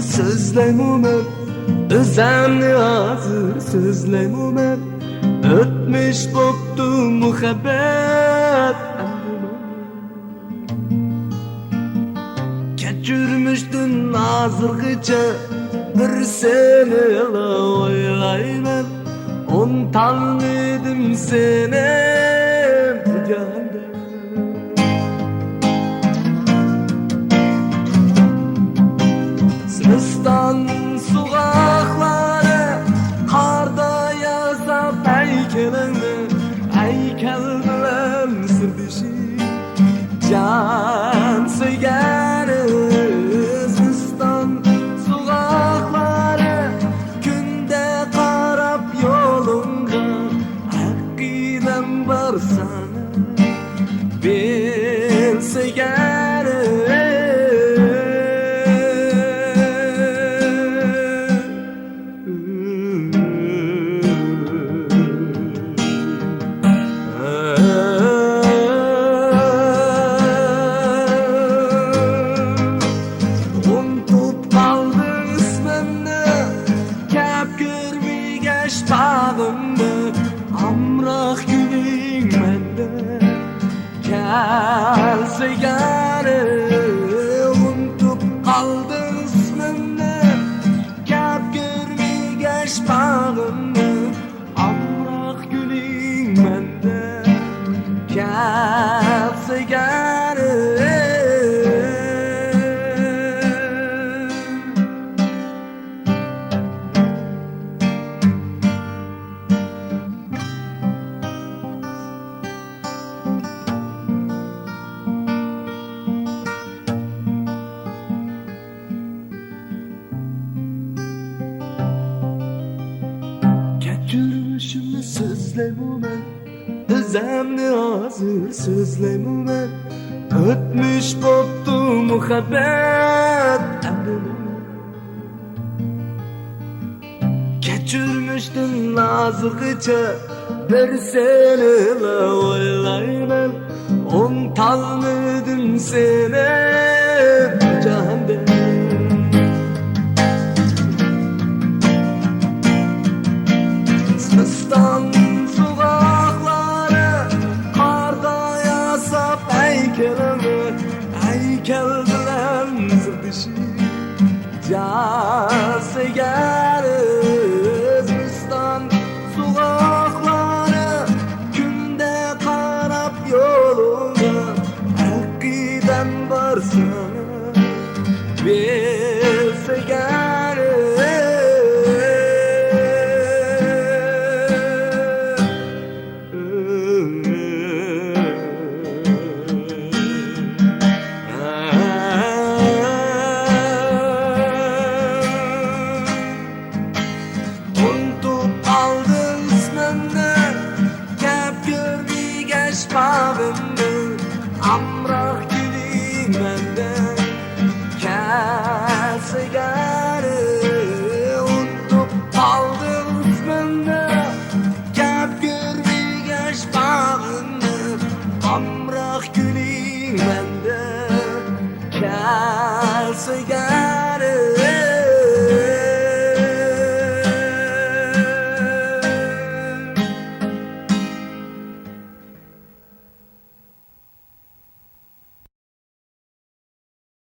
sözleymomen, özemni hazır sözleymomen. Ötmüş boptu muhabbet, kechirmiştin hazırgıça bir seni oylayman. Unutamadım seni bu cihanda. Sınıftan sokakları karda yazap heykelini, heykel bilen sırdişi can söygeniz. Sınıftan sokakları günde karap yolunga, hakkiden var sana ben söygeniz. Amrah gülün mende gelse gari, unutup kaldın ismimni, kep görmeygeç bağımni. Amrah gülün mende gelse gari. Kechirmişimni sözleymomen, özemni hazır sözleymomen. Ötmüş boptu muhabbet, kechirmiştin nazırgıça bir seni oylayman. Unutamadım seni bu cihanda. Sınıftan sokakları karda yazap heykelini, heykel bilen sırdişi can söygeniz. Sınıftan sokakları günde karap yoluna, hakkiden var sana ben söygeniz. Bağımdı, amrah gülün mende